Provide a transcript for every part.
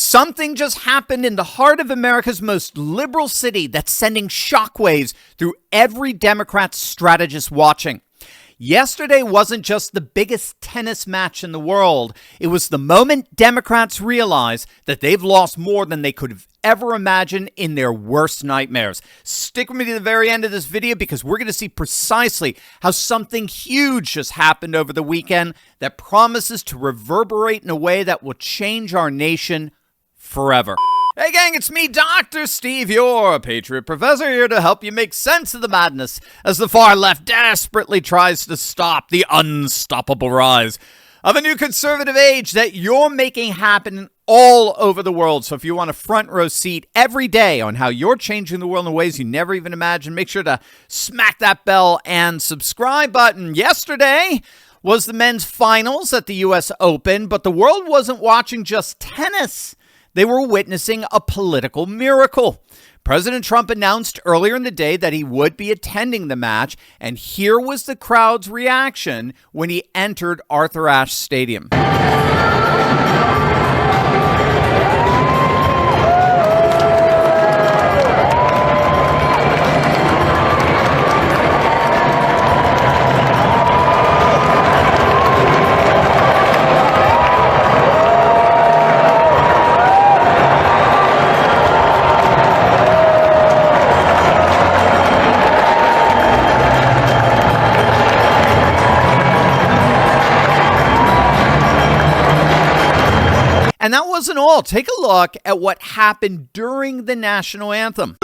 Something just happened in the heart of America's most liberal city that's sending shockwaves through every Democrat strategist watching. Yesterday wasn't just the biggest tennis match in the world. It was the moment Democrats realized that they've lost more than they could have ever imagined in their worst nightmares. Stick with me to the very end of this video because we're going to see precisely how something huge just happened over the weekend that promises to reverberate in a way that will change our nation forever. Hey gang, it's me, Dr. Steve, your Patriot Professor, here to help you make sense of the madness as the far left desperately tries to stop the unstoppable rise of a new conservative age that you're making happen all over the world. So if you want a front row seat every day on how you're changing the world in ways you never even imagined, make sure to smack that bell and subscribe button. Yesterday was the men's finals at the US Open, but the world wasn't watching just tennis. They were witnessing a political miracle. President Trump announced earlier in the day that he would be attending the match, and here was the crowd's reaction when he entered Arthur Ashe Stadium. And that wasn't all. Take a look at what happened during the national anthem.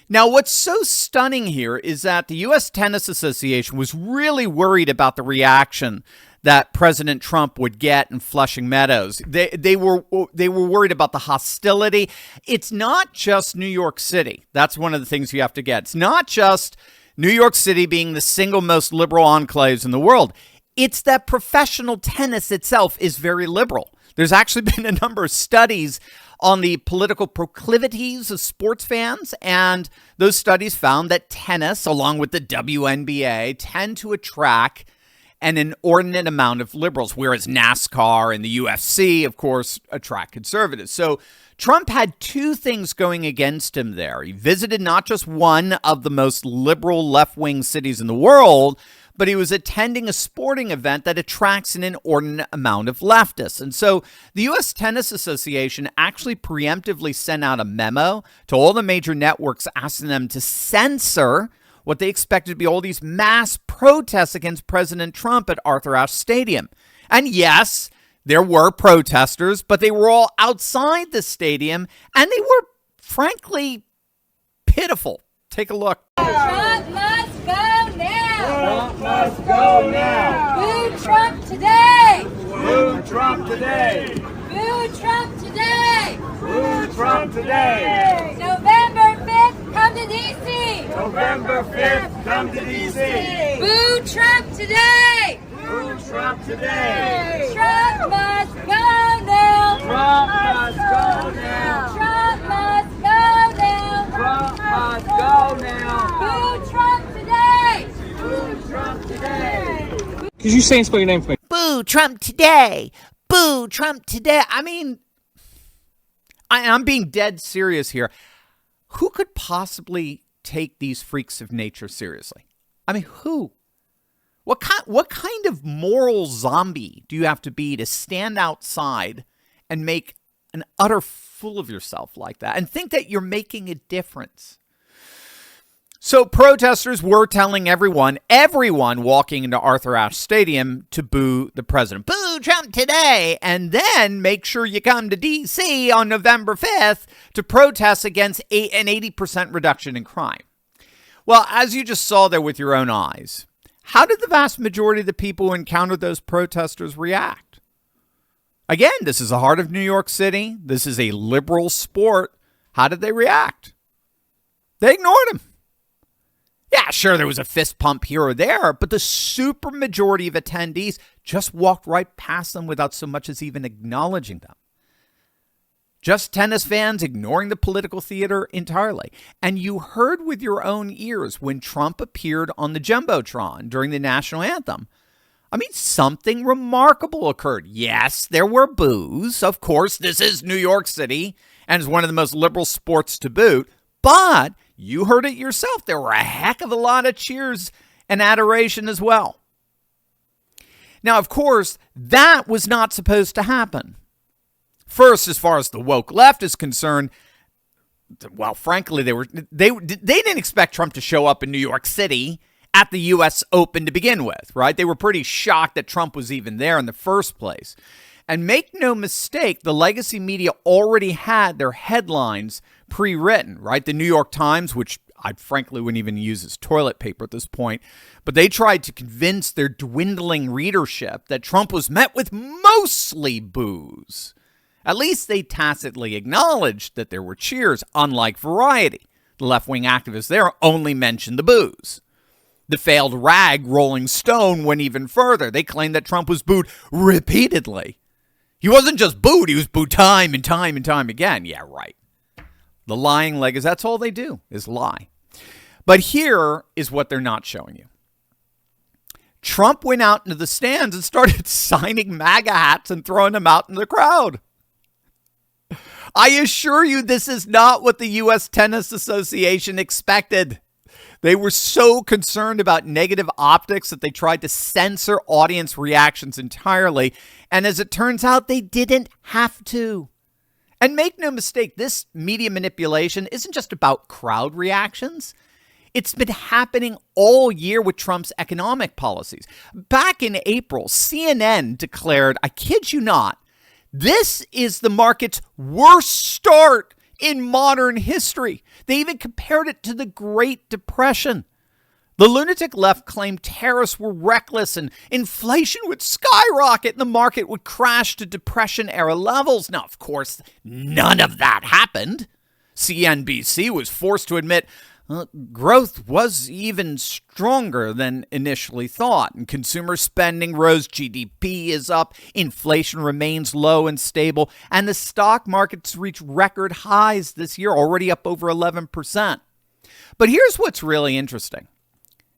Now, what's so stunning here is that the U.S. Tennis Association was really worried about the reaction that President Trump would get in Flushing Meadows. They were worried about the hostility. It's not just New York City. That's one of the things you have to get. It's not just New York City being the single most liberal enclaves in the world. It's that professional tennis itself is very liberal. There's actually been a number of studies on the political proclivities of sports fans, and those studies found that tennis, along with the WNBA, tend to attract an inordinate amount of liberals, whereas NASCAR and the UFC, of course, attract conservatives. So Trump had two things going against him there. He visited not just one of the most liberal left-wing cities in the world, but he was attending a sporting event that attracts an inordinate amount of leftists. And so the U.S. Tennis Association actually preemptively sent out a memo to all the major networks asking them to censor what they expected to be all these mass protests against President Trump at Arthur Ashe Stadium. And yes, there were protesters, but they were all outside the stadium, and they were, frankly, pitiful. Take a look. Trump must go now. Trump must go now. Boo Trump today. Boo Trump today. Boo Trump today. Boo Trump today. November 5th, come to D.C. November 5th, come to D.C. Boo Trump today. Boo Trump today. Trump must go now. Trump must go now. Trump must go now. Trump must go now. Boo Trump today. Boo Trump today. Could you say and spell your name for me? Boo Trump today. Boo Trump today. I mean, I'm being dead serious here. Who could possibly take these freaks of nature seriously? I mean, who? What kind of moral zombie do you have to be to stand outside and make an utter fool of yourself like that and think that you're making a difference? So protesters were telling everyone walking into Arthur Ashe Stadium to boo the president. Boo Trump today, and then make sure you come to D.C. on November 5th to protest against an 80% reduction in crime. Well, as you just saw there with your own eyes, how did the vast majority of the people who encountered those protesters react? Again, this is the heart of New York City. This is a liberal sport. How did they react? They ignored him. Yeah, sure, there was a fist pump here or there, but the supermajority of attendees just walked right past them without so much as even acknowledging them. Just tennis fans ignoring the political theater entirely. And you heard with your own ears when Trump appeared on the Jumbotron during the national anthem. I mean, something remarkable occurred. Yes, there were boos. Of course, this is New York City and is one of the most liberal sports to boot. But you heard it yourself. There were a heck of a lot of cheers and adoration as well. Now, of course, that was not supposed to happen. First, as far as the woke left is concerned, well, frankly, they didn't expect Trump to show up in New York City at the U.S. Open to begin with, right? They were pretty shocked that Trump was even there in the first place. And make no mistake, the legacy media already had their headlines pre-written, right? The New York Times, which I frankly wouldn't even use as toilet paper at this point, but they tried to convince their dwindling readership that Trump was met with mostly boos. At least they tacitly acknowledged that there were cheers, unlike Variety. The left-wing activists there only mentioned the boos. The failed rag Rolling Stone went even further. They claimed that Trump was booed repeatedly. He wasn't just booed, he was booed time and time and time again. Yeah, right. The lying leg is that's all they do, is lie. But here is what they're not showing you. Trump went out into the stands and started signing MAGA hats and throwing them out in the crowd. I assure you this is not what the U.S. Tennis Association expected. They were so concerned about negative optics that they tried to censor audience reactions entirely. And as it turns out, they didn't have to. And make no mistake, this media manipulation isn't just about crowd reactions. It's been happening all year with Trump's economic policies. Back in April, CNN declared, I kid you not, this is the market's worst start in modern history. They even compared it to the Great Depression. The lunatic left claimed tariffs were reckless and inflation would skyrocket and the market would crash to Depression-era levels. Now, of course, none of that happened. CNBC was forced to admit growth was even stronger than initially thought, and consumer spending rose, GDP is up, inflation remains low and stable, and the stock markets reached record highs this year, already up over 11%. But here's what's really interesting.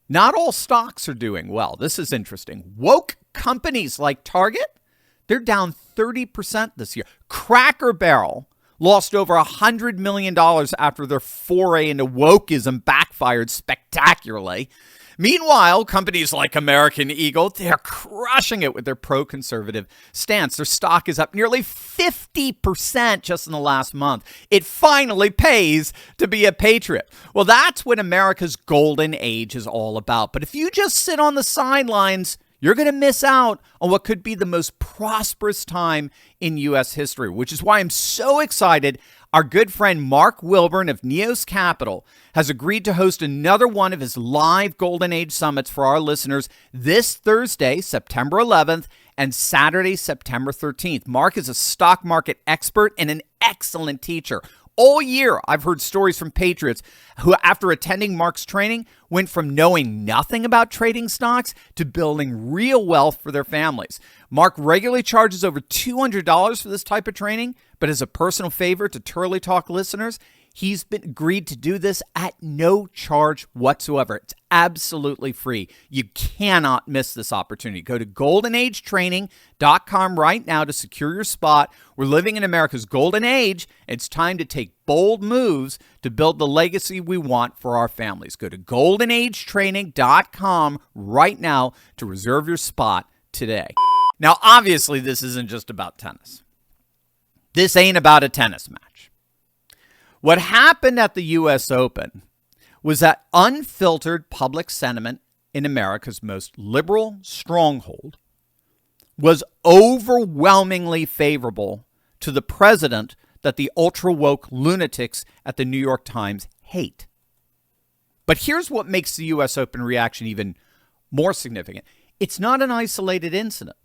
Not all stocks are doing well. This is interesting. Woke companies like Target, they're down 30% this year. Cracker Barrel lost over $100 million after their foray into wokeism backfired spectacularly. Meanwhile, companies like American Eagle, they're crushing it with their pro-conservative stance. Their stock is up nearly 50% just in the last month. It finally pays to be a patriot. Well, that's what America's golden age is all about. But if you just sit on the sidelines, you're going to miss out on what could be the most prosperous time in U.S. history, which is why I'm so excited. Our good friend Mark Wilburn of Neos Capital has agreed to host another one of his live Golden Age Summits for our listeners this Thursday, September 11th, and Saturday, September 13th. Mark is a stock market expert and an excellent teacher. All year, I've heard stories from patriots who, after attending Mark's training, went from knowing nothing about trading stocks to building real wealth for their families. Mark regularly charges over $200 for this type of training, but as a personal favor to Turley Talk listeners, he's been agreed to do this at no charge whatsoever. It's absolutely free. You cannot miss this opportunity. Go to goldenagetraining.com right now to secure your spot. We're living in America's golden age. It's time to take bold moves to build the legacy we want for our families. Go to goldenagetraining.com right now to reserve your spot today. Now, obviously, this isn't just about tennis. This ain't about a tennis match. What happened at the U.S. Open was that unfiltered public sentiment in America's most liberal stronghold was overwhelmingly favorable to the president that the ultra-woke lunatics at the New York Times hate. But here's what makes the U.S. Open reaction even more significant. It's not an isolated incident.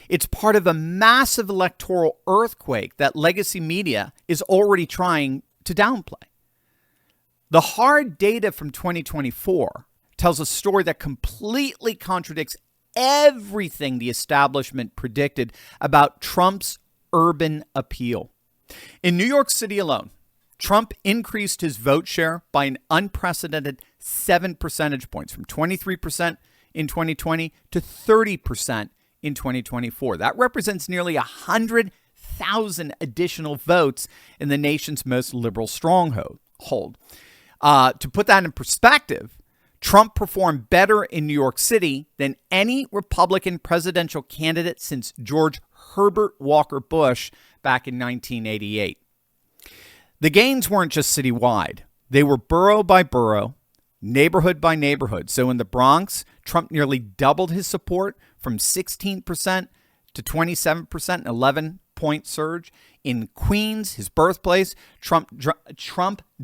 It's part of a massive electoral earthquake that legacy media is already trying to downplay. The hard data from 2024 tells a story that completely contradicts everything the establishment predicted about Trump's urban appeal. In New York City alone, Trump increased his vote share by an unprecedented 7 percentage points from 23% in 2020 to 30% in 2024. That represents nearly 100,000 additional votes in the nation's most liberal stronghold. To put that in perspective, Trump performed better in New York City than any Republican presidential candidate since George Herbert Walker Bush back in 1988. The gains weren't just citywide. They were borough by borough, neighborhood by neighborhood. So in the Bronx, Trump nearly doubled his support from 16% to 27%, an 11-point surge. In Queens, his birthplace, Trump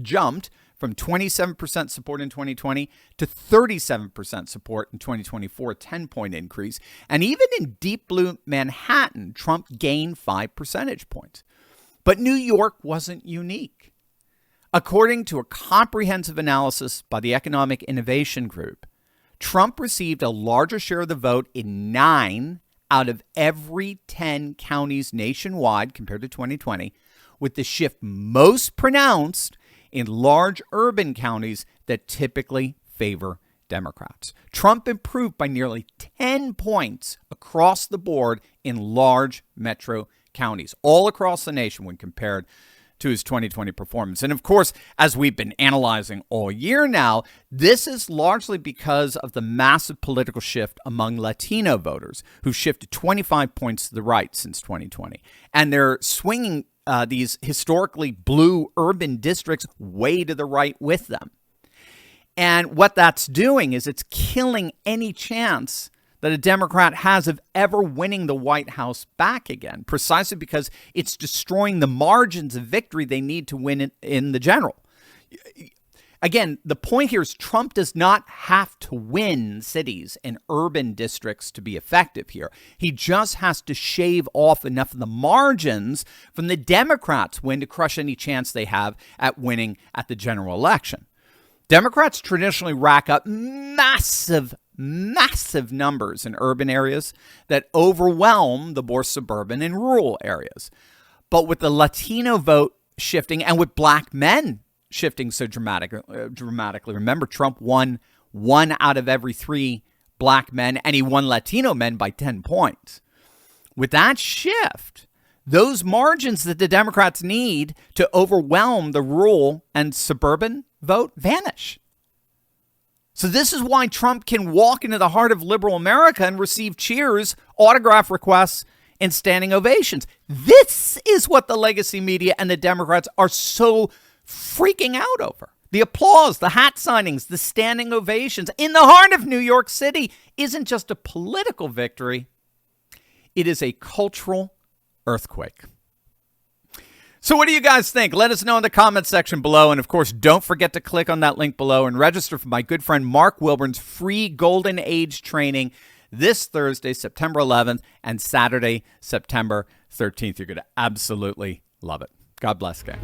jumped from 27% support in 2020 to 37% support in 2024, a 10-point increase. And even in deep blue Manhattan, Trump gained 5 percentage points. But New York wasn't unique. According to a comprehensive analysis by the Economic Innovation Group, Trump received a larger share of the vote in 9 out of every 10 counties nationwide compared to 2020, with the shift most pronounced in large urban counties that typically favor Democrats. Trump improved by nearly 10 points across the board in large metro counties, all across the nation when compared to his 2020 performance. And of course, as we've been analyzing all year now, this is largely because of the massive political shift among Latino voters who've shifted 25 points to the right since 2020. And they're swinging these historically blue urban districts way to the right with them. And what that's doing is it's killing any chance that a Democrat has of ever winning the White House back again, precisely because it's destroying the margins of victory they need to win in the general. Again, the point here is Trump does not have to win cities and urban districts to be effective here. He just has to shave off enough of the margins from the Democrats' win to crush any chance they have at winning at the general election. Democrats traditionally rack up massive numbers in urban areas that overwhelm the more suburban and rural areas. But with the Latino vote shifting and with black men shifting so dramatically, remember Trump won 1 out of every 3 black men and he won Latino men by 10 points. With that shift, those margins that the Democrats need to overwhelm the rural and suburban vote vanish. So this is why Trump can walk into the heart of liberal America and receive cheers, autograph requests, and standing ovations. This is what the legacy media and the Democrats are so freaking out over. The applause, the hat signings, the standing ovations in the heart of New York City isn't just a political victory. It is a cultural earthquake. So what do you guys think? Let us know in the comments section below. And of course, don't forget to click on that link below and register for my good friend Mark Wilburn's free Golden Age training this Thursday, September 11th and Saturday, September 13th. You're going to absolutely love it. God bless, gang.